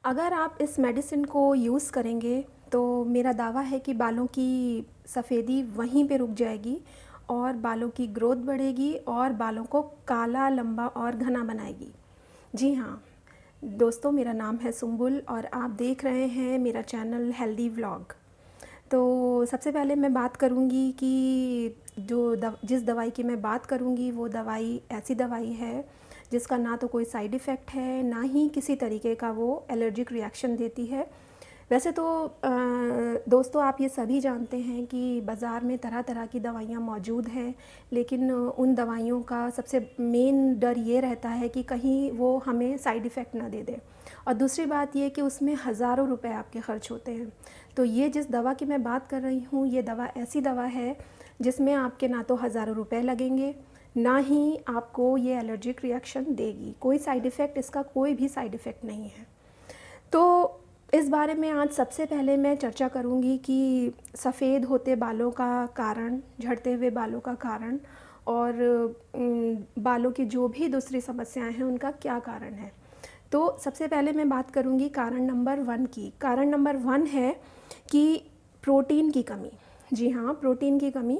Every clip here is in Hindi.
अगर आप इस मेडिसिन को यूज़ करेंगे तो मेरा दावा है कि बालों की सफ़ेदी वहीं पे रुक जाएगी और बालों की ग्रोथ बढ़ेगी और बालों को काला, लंबा और घना बनाएगी। जी हाँ दोस्तों, मेरा नाम है सुम्बुल और आप देख रहे हैं मेरा चैनल हेल्दी व्लॉग। तो सबसे पहले मैं बात करूंगी कि जिस दवाई की मैं बात करूंगी वो दवाई ऐसी दवाई है जिसका ना तो कोई साइड इफ़ेक्ट है, ना ही किसी तरीके का वो एलर्जिक रिएक्शन देती है। वैसे तो दोस्तों, आप ये सभी जानते हैं कि बाज़ार में तरह तरह की दवाइयाँ मौजूद हैं, लेकिन उन दवाइयों का सबसे मेन डर ये रहता है कि कहीं वो हमें साइड इफ़ेक्ट ना दे दे, और दूसरी बात ये कि उसमें हज़ारों रुपए आपके ख़र्च होते हैं। तो ये जिस दवा की मैं बात कर रही हूँ, ये दवा ऐसी दवा है जिसमें आपके ना तो हज़ारों रुपए लगेंगे, ना ही आपको ये एलर्जिक रिएक्शन देगी। कोई साइड इफ़ेक्ट, इसका कोई भी साइड इफ़ेक्ट नहीं है। तो इस बारे में आज सबसे पहले मैं चर्चा करूंगी कि सफ़ेद होते बालों का कारण, झड़ते हुए बालों का कारण और बालों की जो भी दूसरी समस्याएं हैं उनका क्या कारण है। तो सबसे पहले मैं बात करूंगी कारण नंबर 1 की। कारण नंबर 1 है कि प्रोटीन की कमी। जी हाँ, प्रोटीन की कमी।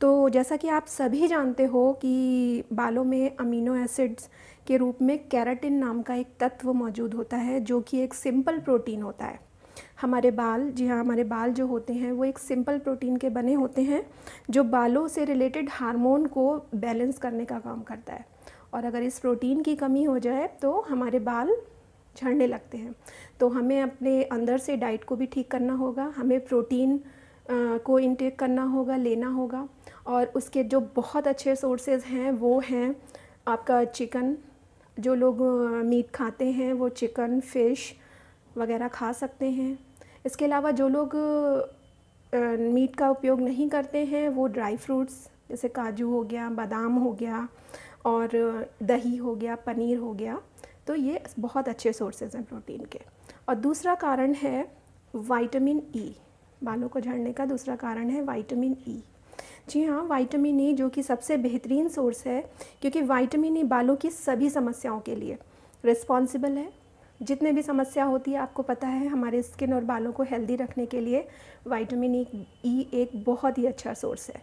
तो जैसा कि आप सभी जानते हो कि बालों में अमीनो एसिड्स के रूप में केराटिन नाम का एक तत्व मौजूद होता है, जो कि एक सिंपल प्रोटीन होता है। हमारे बाल, जी हाँ, हमारे बाल जो होते हैं वो एक सिंपल प्रोटीन के बने होते हैं, जो बालों से रिलेटेड हार्मोन को बैलेंस करने का काम करता है। और अगर इस प्रोटीन की कमी हो जाए तो हमारे बाल झड़ने लगते हैं। तो हमें अपने अंदर से डाइट को भी ठीक करना होगा, हमें प्रोटीन को इनटेक करना होगा, लेना होगा। और उसके जो बहुत अच्छे सोर्सेज हैं वो हैं आपका चिकन। जो लोग मीट खाते हैं वो चिकन, फ़िश वगैरह खा सकते हैं। इसके अलावा जो लोग मीट का उपयोग नहीं करते हैं वो ड्राई फ्रूट्स जैसे काजू हो गया, बादाम हो गया और दही हो गया, पनीर हो गया। तो ये बहुत अच्छे सोर्सेज हैं प्रोटीन के। और दूसरा कारण है विटामिन ई। बालों को झड़ने का दूसरा कारण है विटामिन ई। जी हाँ, विटामिन ई जो कि सबसे बेहतरीन सोर्स है, क्योंकि विटामिन ई बालों की सभी समस्याओं के लिए रिस्पॉन्सिबल है। जितने भी समस्या होती है, आपको पता है हमारे स्किन और बालों को हेल्दी रखने के लिए विटामिन ई एक बहुत ही अच्छा सोर्स है।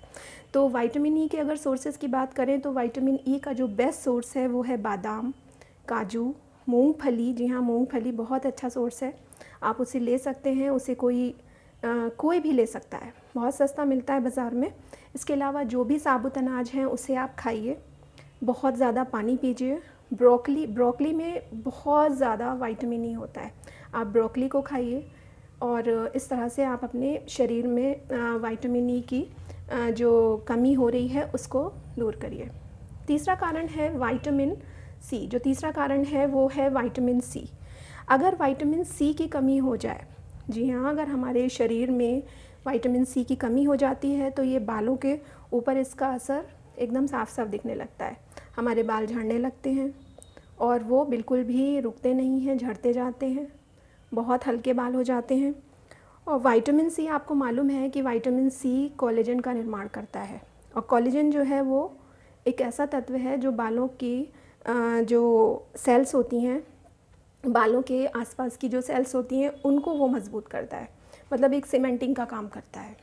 तो विटामिन ई के अगर सोर्सेज की बात करें तो विटामिन ई का जो बेस्ट सोर्स है वो है बादाम, काजू, मूंगफली। जी हाँ, मूंगफली बहुत अच्छा सोर्स है, आप उसे ले सकते हैं। उसे कोई भी ले सकता है, बहुत सस्ता मिलता है बाज़ार में। इसके अलावा जो भी साबुत अनाज हैं उसे आप खाइए, बहुत ज़्यादा पानी पीजिए। ब्रोकली में बहुत ज़्यादा विटामिन ई होता है, आप ब्रोकली को खाइए और इस तरह से आप अपने शरीर में विटामिन ई की जो कमी हो रही है उसको दूर करिए। तीसरा कारण है विटामिन सी। जो तीसरा कारण है वो है विटामिन सी। अगर विटामिन सी की कमी हो जाए, जी हाँ, अगर हमारे शरीर में विटामिन सी की कमी हो जाती है तो ये बालों के ऊपर इसका असर एकदम साफ साफ दिखने लगता है। हमारे बाल झड़ने लगते हैं और वो बिल्कुल भी रुकते नहीं हैं, झड़ते जाते हैं, बहुत हल्के बाल हो जाते हैं। और विटामिन सी, आपको मालूम है कि विटामिन सी कोलेजन का निर्माण करता है, और कोलेजन जो है वो एक ऐसा तत्व है जो बालों की जो सेल्स होती हैं, बालों के आसपास की जो सेल्स होती हैं उनको वो मजबूत करता है, मतलब एक सीमेंटिंग का काम करता है।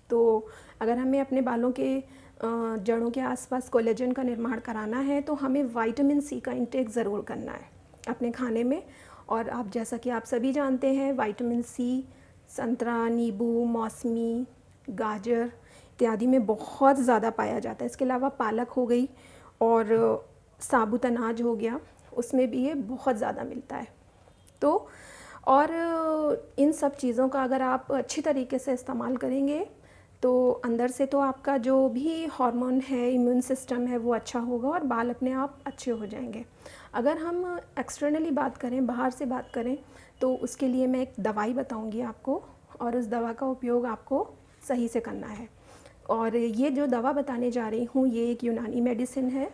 तो अगर हमें अपने बालों के जड़ों के आसपास कोलेजन का निर्माण कराना है तो हमें विटामिन सी का इंटेक ज़रूर करना है अपने खाने में। और आप, जैसा कि आप सभी जानते हैं, विटामिन सी संतरा, नींबू, मौसमी, गाजर इत्यादि में बहुत ज़्यादा पाया जाता है। इसके अलावा पालक हो गई और साबुत अनाज हो गया, उसमें भी ये बहुत ज़्यादा मिलता है। तो और इन सब चीज़ों का अगर आप अच्छी तरीके से इस्तेमाल करेंगे तो अंदर से तो आपका जो भी हार्मोन है, इम्यून सिस्टम है, वो अच्छा होगा और बाल अपने आप अच्छे हो जाएंगे। अगर हम एक्सटर्नली बात करें, बाहर से बात करें, तो उसके लिए मैं एक दवाई बताऊंगी आपको, और उस दवा का उपयोग आपको सही से करना है। और ये जो दवा बताने जा रही हूँ ये एक यूनानी मेडिसिन है।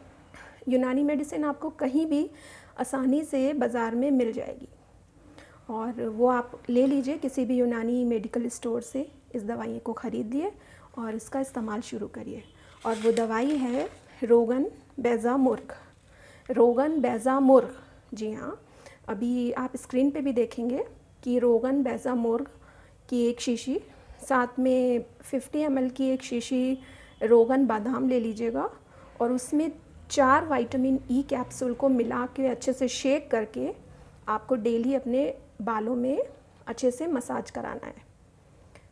यूनानी मेडिसिन आपको कहीं भी आसानी से बाज़ार में मिल जाएगी, और वो आप ले लीजिए किसी भी यूनानी मेडिकल स्टोर से, इस दवाई को ख़रीदिए और इसका इस्तेमाल शुरू करिए। और वो दवाई है रोगन बेज़ामुर्ग। रोगन बेज़ामुर्ग, जी हाँ। अभी आप स्क्रीन पे भी देखेंगे कि रोगन बेज़ामोर्ग की एक शीशी, साथ में 50 ml की एक शीशी रोगन बादाम ले लीजिएगा और उसमें 4 विटामिन ई कैप्सूल को मिला के अच्छे से शेक करके आपको डेली अपने बालों में अच्छे से मसाज कराना है।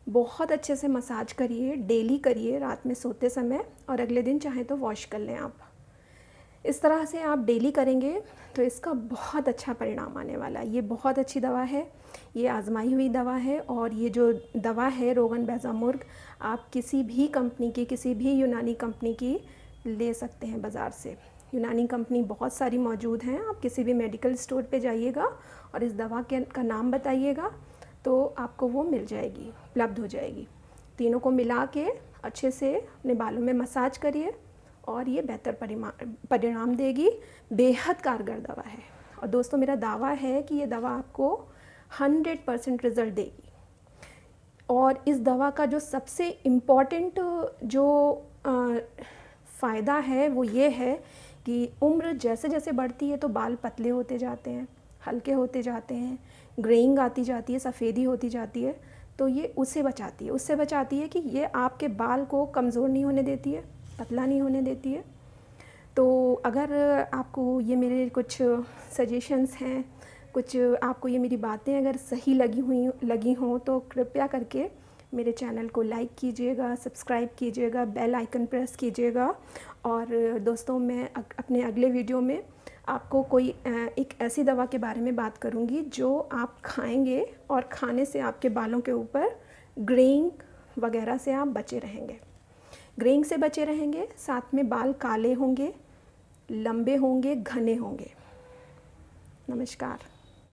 बहुत अच्छे से मसाज करिए, डेली करिए रात में सोते समय, और अगले दिन चाहे तो वॉश कर लें आप। इस तरह से आप डेली करेंगे तो इसका बहुत अच्छा परिणाम आने वाला है। ये बहुत अच्छी दवा है, ये आजमाई हुई दवा है, और ये जो दवा है रोगन बेज़ामोर्ग, आप किसी भी कंपनी की, किसी भी यूनानी कंपनी की ले सकते हैं बाज़ार से। यूनानी कंपनी बहुत सारी मौजूद हैं, आप किसी भी मेडिकल स्टोर पे जाइएगा और इस दवा का नाम बताइएगा तो आपको वो मिल जाएगी, उपलब्ध हो जाएगी। तीनों को मिला के अच्छे से अपने बालों में मसाज करिए और ये बेहतर परिणाम देगी। बेहद कारगर दवा है, और दोस्तों मेरा दावा है कि ये दवा आपको 100% रिज़ल्ट देगी। और इस दवा का जो सबसे इम्पॉर्टेंट जो फ़ायदा है वो ये है कि उम्र जैसे जैसे बढ़ती है तो बाल पतले होते जाते हैं, हल्के होते जाते हैं, ग्रेइंग आती जाती है, सफ़ेदी होती जाती है, तो ये उससे बचाती है कि ये आपके बाल को कमज़ोर नहीं होने देती है, पतला नहीं होने देती है। तो अगर आपको ये मेरे कुछ सजेशंस हैं, कुछ आपको ये मेरी बातें अगर सही लगी हों तो कृपया करके मेरे चैनल को लाइक कीजिएगा, सब्सक्राइब कीजिएगा, बेल आइकन प्रेस कीजिएगा। और दोस्तों मैं अपने अगले वीडियो में आपको कोई एक ऐसी दवा के बारे में बात करूंगी जो आप खाएंगे और खाने से आपके बालों के ऊपर ग्रेइंग वगैरह से आप बचे रहेंगे। ग्रेइंग से बचे रहेंगे, साथ में बाल काले होंगे, लंबे होंगे, घने होंगे। नमस्कार।